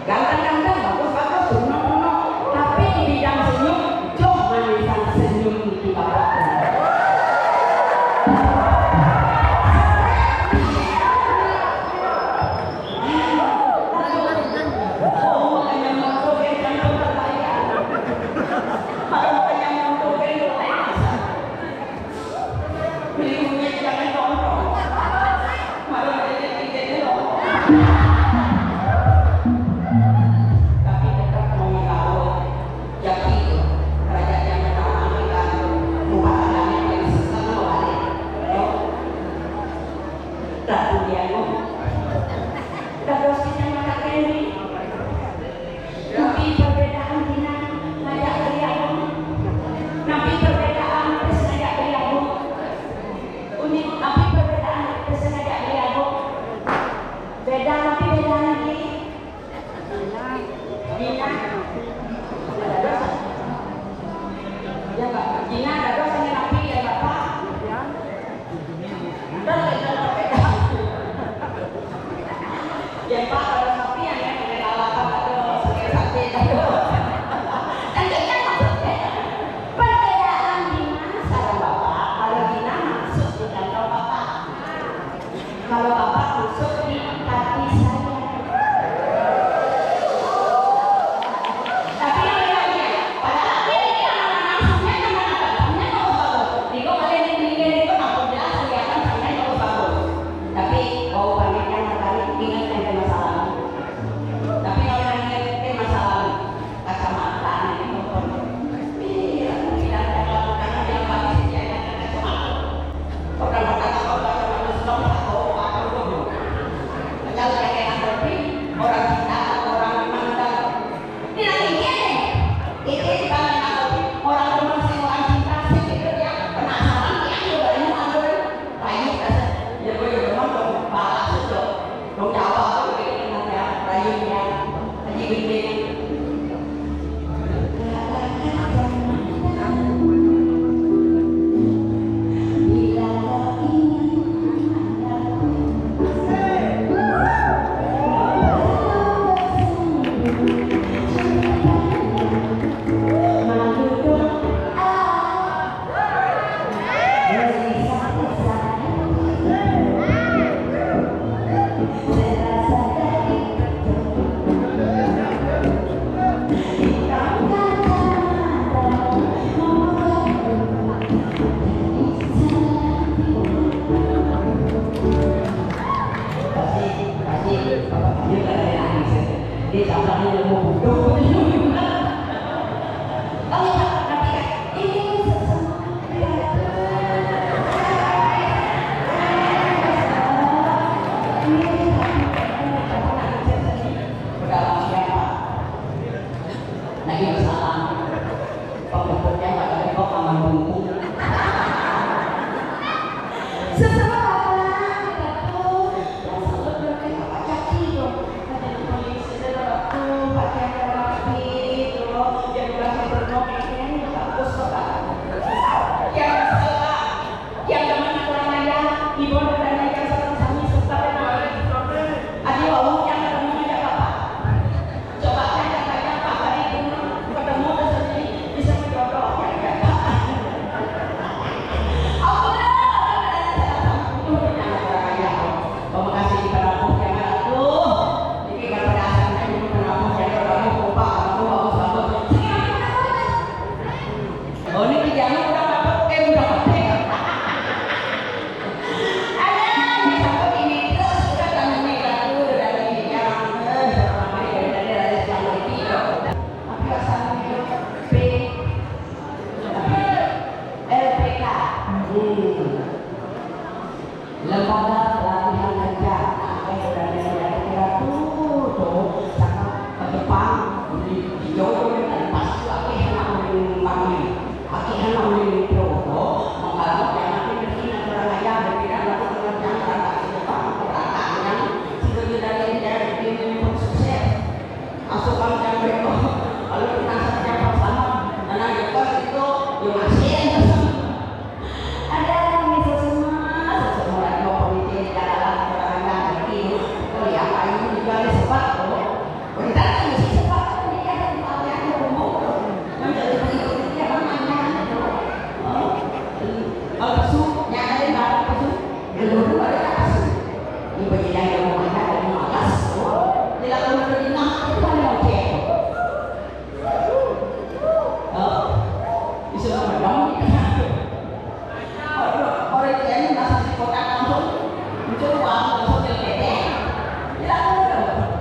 Ganteng-ganteng bagus-bagus senyum-senyum, tapi di bidang senyum jauh manisan senyum di bapak. Kalau bapak masuk di hati saya. Tapi yang lainnya, padahal ini anak-anak sampai kemana-mana, sampai nggak bagus. Diko kalian ini itu aku jelas kelihatan sampai nggak bagus. Tapi bau panennya matahari ingat ada masalah. Tapi kalau yang masalah kacamata ini motor. Iya, tidak ada karena yang bagus dia ada kacamata. Orang-orang kalau kacamata sedang kalau kayak orang kita orang mandang ini lagi kalau orang rumah sih orang cinta sih gitu ya penasaran ya juga ini mandor rayu ya gue juga mandor balas itu dong jawab gitu kan ya rayunya aja gede lembaga pelatihan kerja kira-kira tuh sangat ke depan di jauh dan pasti lagi kalau kita saja bersama anak itu yang masih ada kami semua yang mau politik dalam orang itu kelihatan ini juga ada sebab kita mesti sebab ini ada di bawah yang umum menjadi pengikut dia namanya palsu yang ada di bawah palsu dulu ada palsu ini penjelasan yang mau ada di malas dilakukan di nama itu ada oke bisa memang orang yang merasa di kota langsung mencoba langsung terkete dilakukan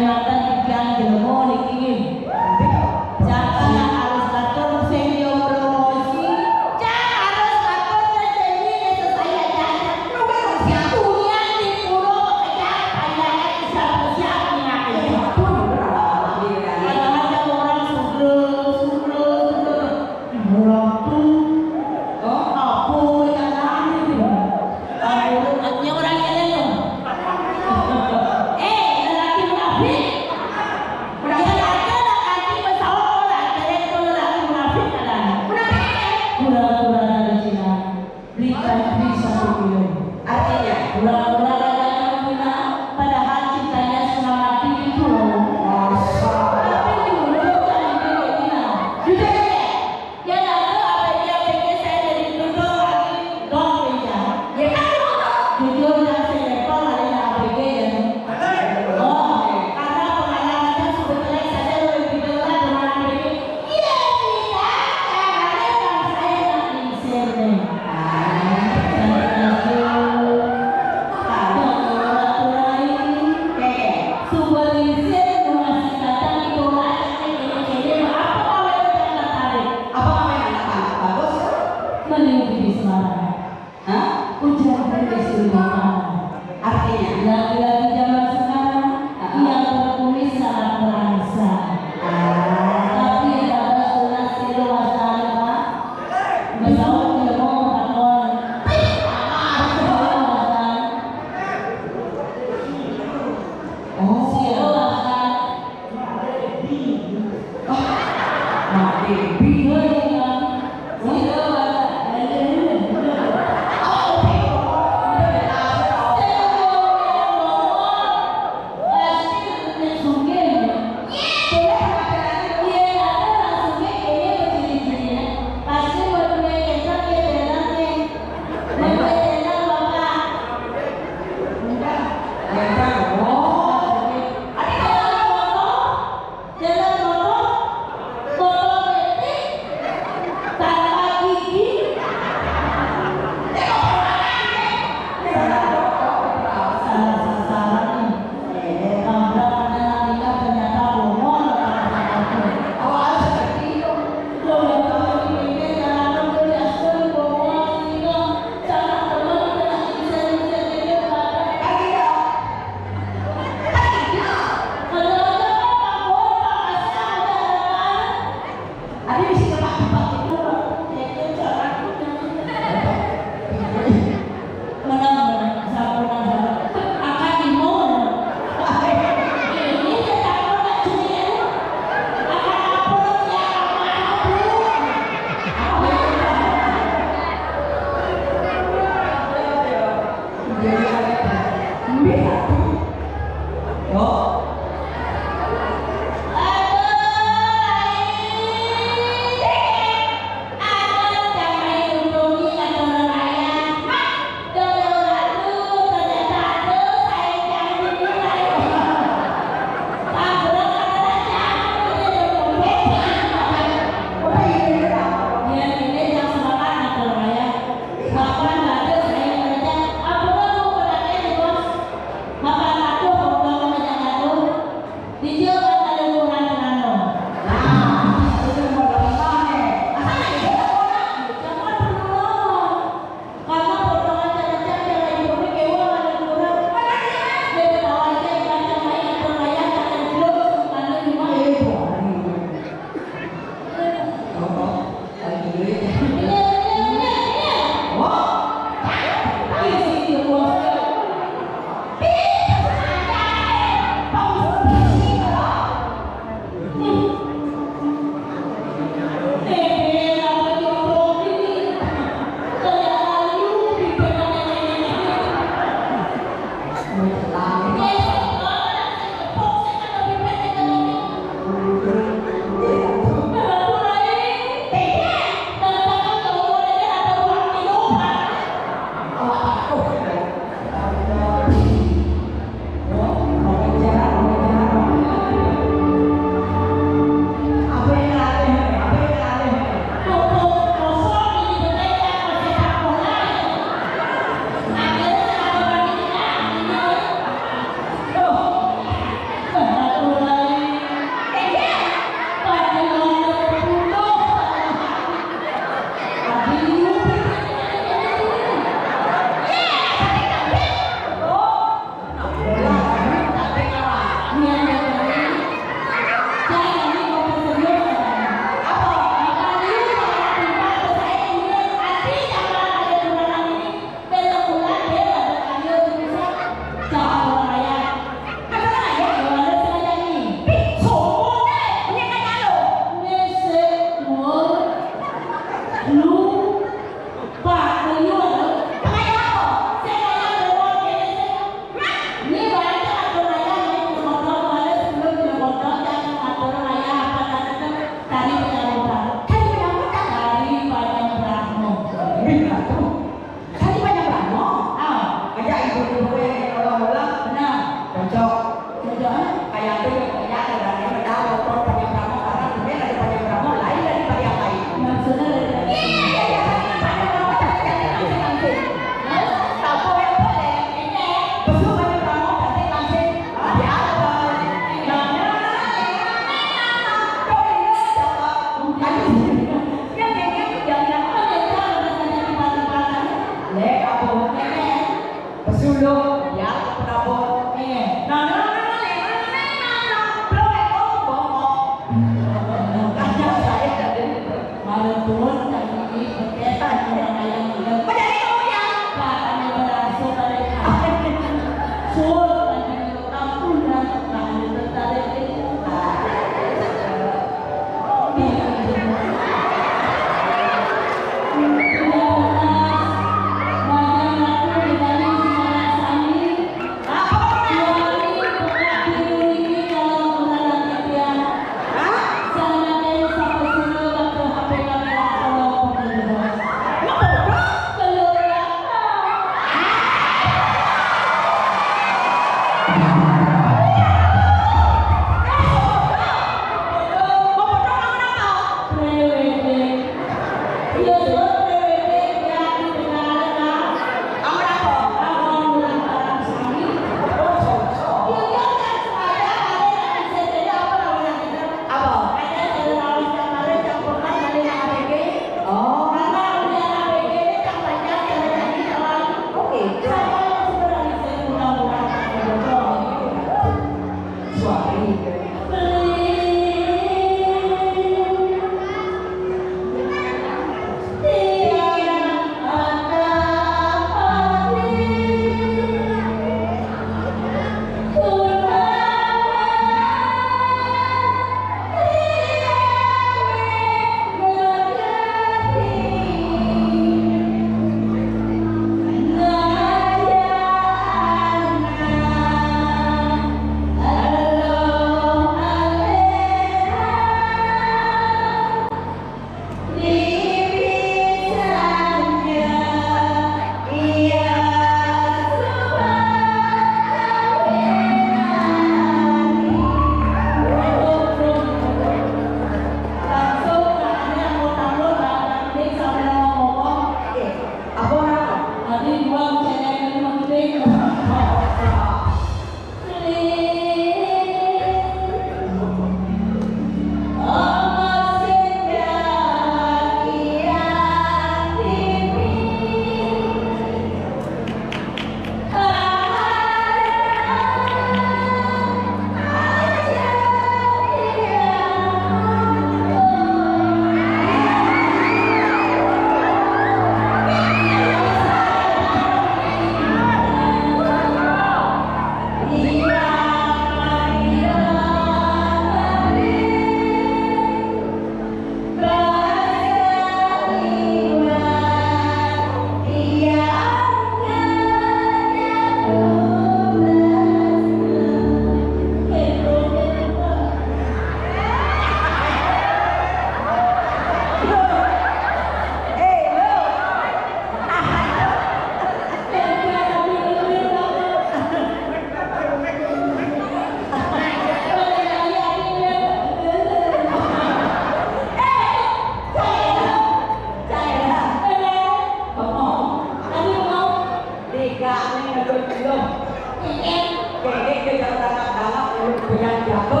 Kayak kita dalam punya jago.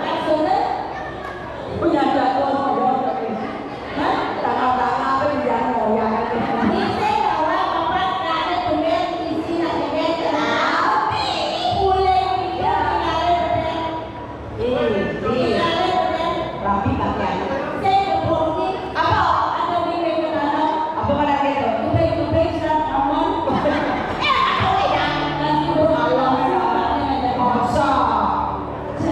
Maksudnya punya jago. Hah? Tanah-tanah apa yang mau yang ini saya bawa bapak ada kemudian isi nak kemudian tapi boleh dia rapi pakaian. Saya berbohong apa? Ada di mana? Apa mana dia? Kubik sudah aman. Apa ya? Kasih Allah. Masa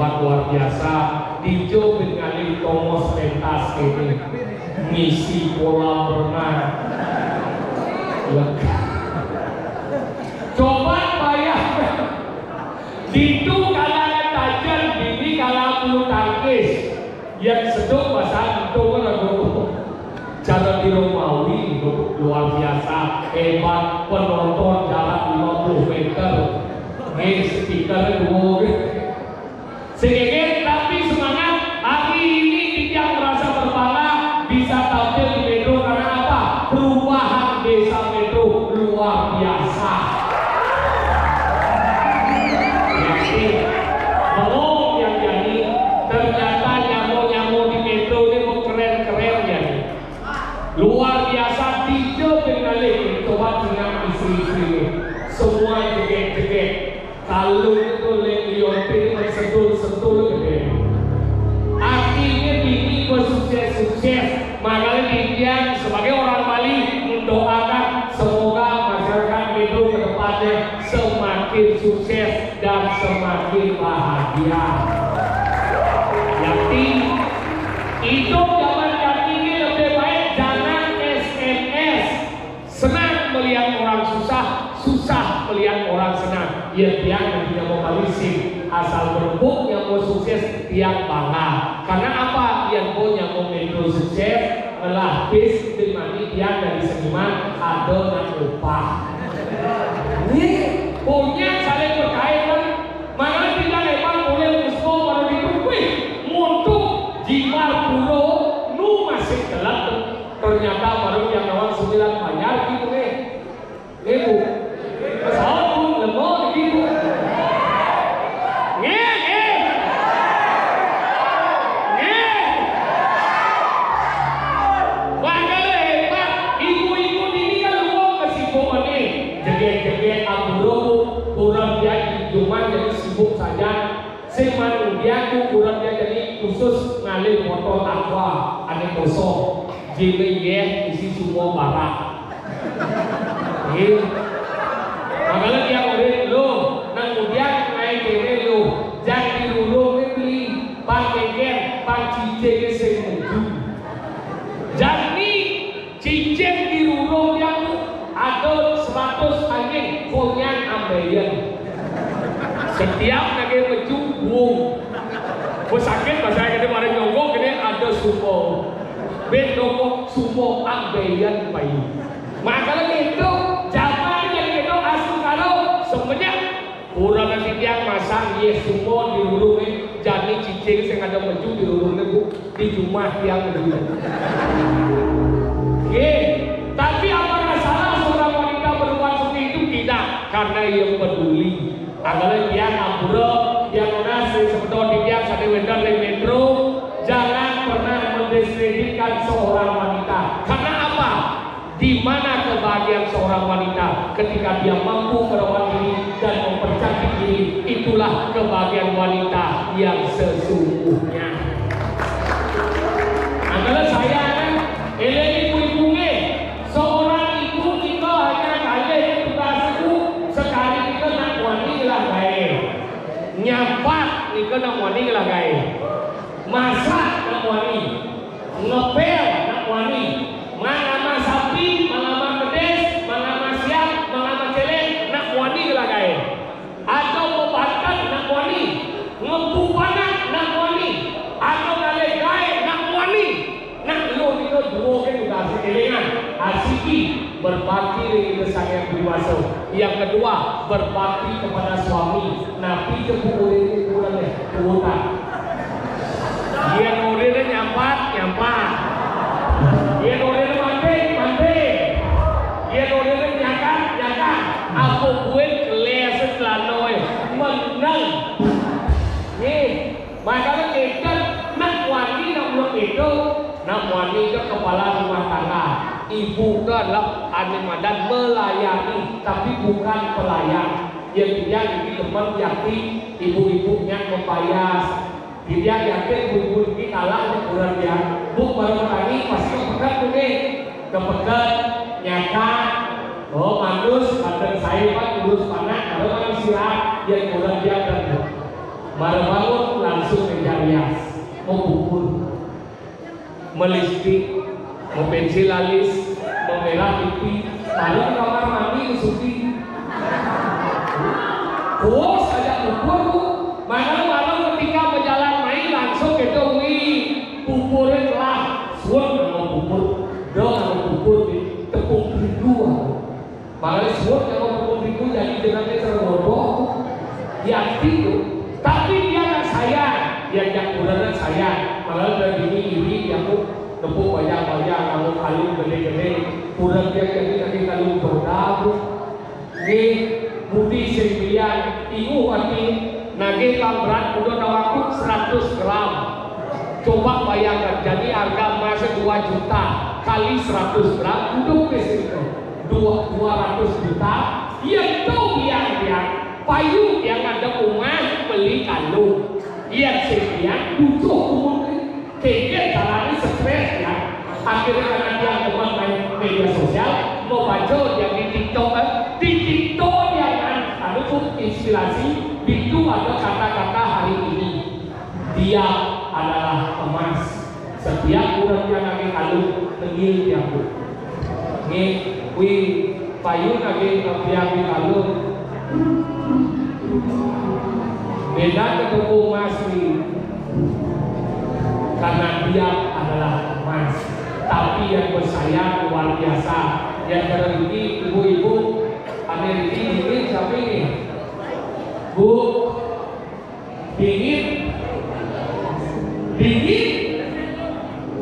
hebat luar biasa. Dijo dengan Thomas pentas ini misi kolam renang. Coba bayangkan, itu kalangan tajam ini kalangan bulu tangkis yang sedang pasang itu kan cara di Romawi luar biasa hebat, penonton jarak 50 meter ini speaker dua sedikit tapi semangat. Hari ini tidak merasa berbangga bisa tampil di Metro karena apa? Perubahan desa Metro luar biasa. Belum yang jadi ternyata nyamuk-nyamuk di Metro ini keren-keren jadi luar biasa. Tiga pengalih coba dengan istri-istri semua jeget-jeget kalau itu Leontin sentul-sentul gede. Akhirnya ini bersukses-sukses. Makanya Didian sebagai orang Bali mendoakan semoga masyarakat Metro ke depannya semakin sukses dan semakin bahagia. Yakti hidup zaman ini lebih baik jangan SMS. Senang melihat orang susah, susah melihat orang senang. Ya tiang yang tidak mau balisin asal berbuk yang mau sukses tiang bangga. Karena apa? Yang mau Metro sukses melapis dimani tiang dari seniman ada yang upah. Ini punya saling berkaitan. Makanya tidak lepas boleh musuh pada ditutupi untuk jimar puro nu masih gelap. Ternyata baru yang awal 9 bayar gitu nih. Ibu satu lemah gitu. Jeget-jeget aburo kurang dia cuma jadi sibuk saja. Seman dia kurang dia jadi khusus ngalih motor takwa ane kosong. Jile isi semua barak. Makanya dia udah lo, nang kemudian naik kene lo, jangan dirulung beli, pakai cincin semuju. Jadi cincin dirulung yang ada 100 anjing punya ambeien. Setiap lagi meju wung. Sakit bahasa kita mari nyongkok ini ada supo. Ben nyongkok supo ambeien bayi. Makanya itu zaman yang itu asal kalau sebenarnya kurang nanti tiang masang yes supo di urung jadi cincin yang ada meju di urung di rumah tiang meju. Tapi apa masalah seorang wanita berbuat seperti itu? Tidak, karena ia peduli. Agar dia ampura, dia nasi seperti dia sate wedang di Metro. Jangan pernah mendiskreditkan seorang wanita. Karena apa? Di mana kebahagiaan seorang wanita ketika dia mampu merawat diri dan mempercantik diri? Itulah kebahagiaan wanita yang sesungguhnya. Agar saya ibu-ibunya seorang ibu kita hanya kali tugasku sekali kita nak wani lah gaya nyampak kita nak wani lah gaya masak nak wani ngepel nak wani mangama sapi mangama kedes mangama siap mangama celeng nak wani lah gaya atau membakar nak wani ngepupanak nak wani atau kali gaya nak wani nak lo itu dua kan sudah sekelingan asiki berbakti dengan sang dewasa. Yang kedua berbakti kepada suami. Nabi kebukuran ini kurang kuota. Dia nurin nyampat. Dia nurin mandi. Dia nurin nyakan. Aku buat keles selanoi menang. Nih, makanya kita nak wani nak buat itu. Nak wani ke kepala rumah tangga. Ibu adalah animadan melayani, tapi bukan pelayan. Yang dia ini teman yakti ibu-ibunya membayar. Dia yakin ibu-ibu ini kalah kurang dia. Bu baru tadi pasti kepekat tuh nih, kepekat nyata. Oh mandus, badan saya pak urus panak, kalau kan istirahat yang kurang dia kan. Baru bangun langsung mencari hias, mau pukul, melistik, mau pensil alis, mau merah pipi, lalu di kamar mandi suci. Kuos aja pukul, mana ketika berjalan main langsung ketemui pukulnya lah, suat mau pukul, dong mau pukul di tepung terigu. Malah suat yang mau tepung terigu jadi jenangnya terbodoh, ya itu. Tapi dia kan sayang, dia yang kurangnya sayang. Malah dari ini aku tepuk banyak-banyak, kamu kalung gede-gede, kurang dia jadi kalung berdabu. Ini budi sembilan, ibu hati, nage berat udah tawaku 100 gram. Coba bayangkan, jadi harga emas 2 juta kali 100 gram, udah besok 200 juta. Yang tahu dia payung yang ada rumah beli kalung, yang sekian butuh umur kayaknya caranya stres ya. Akhirnya karena dia teman main media sosial mau baca yang di TikTok yang ada tuh inspirasi itu ada kata-kata hari ini dia adalah emas. Setiap orang yang lagi kalung tenggil dia pun nih payung lagi yang kalung beda ketemu emas nih karena dia adalah emas, tapi yang bersayang luar biasa. Yang terlebih ibu-ibu Amerika dingin siapa ini? Bu dingin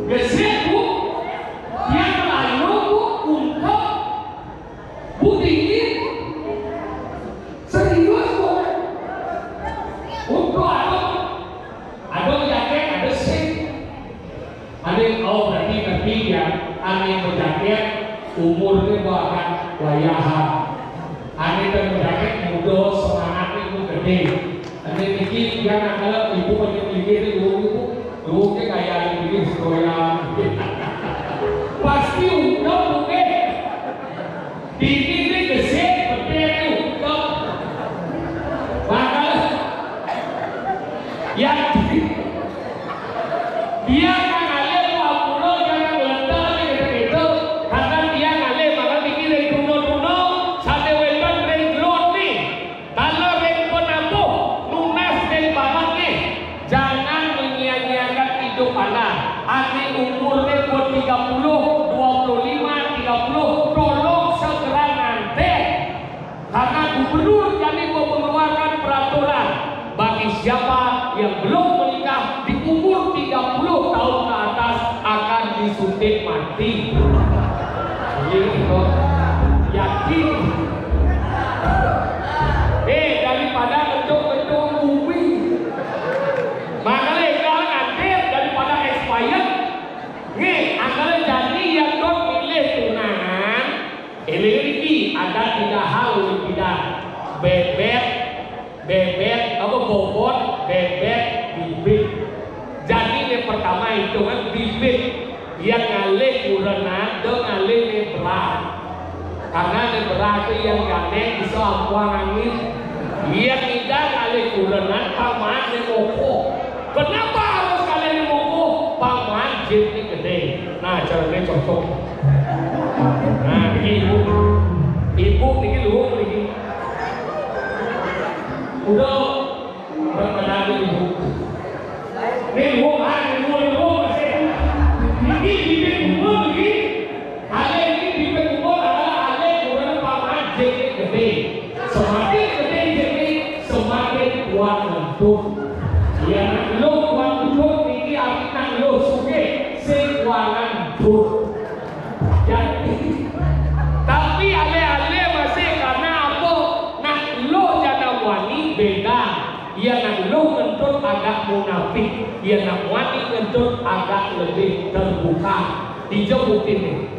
gesek bu yang lalu bu untuk bu dingin serius bu untuk ada jaket ada sih ada berarti ya ada berjaket umurnya bahkan wayahan ada berjaket muda semangatnya itu gede ada dikit yang ada ibu mikir ibu kayak ini sekolah pasti untuk mungkin dikit gesek betul untuk bakal yang dia kan alih pulau jangan letak itu karena dia alih maka bikin dari tuno sate weton renglot nih kalau renglot apa lunas dari bahan nih jangan menyia-nyiakan hidup anak. Ane umurnya buat 30, 25, 30 tolong segera nanti karena gubernur jadi mau mengeluarkan peraturan bagi siapa yang belum menikah di umur 30 tahun ke atas akan disuntik mati. Gitu. Yakin. Daripada bentuk-bentuk bumi. Makanya kalau nanti daripada expired, nih akan jadi yang dok milih tunangan. Ini ada 3 hal yang tidak bebek apa bobot bebek bibit. Jadi yang pertama itu kan bibit yang ngalih kurena do ngalih berat karena berat itu yang gandeng bisa ampuang angin yang tidak ngalih kurena paman moko. Kenapa harus kalian moko? Paman jipnya gede. Nah caranya cocok. Nah ini ibu ini luhur ini udah berkenaan ibu ini luhur masih ini bibit umur ini ada ini bibit umur adalah ada kurang paman jadi gede semakin gede jadi semakin kuat lentur yang lo kuat lentur ini artinya lo suge sekuat lentur jadi tapi ale-ale masih karena apa nah lo jana wani beda ia nak lo ngentut agak munafik ia nak wani ngentut agak lebih terbuka dijauh ini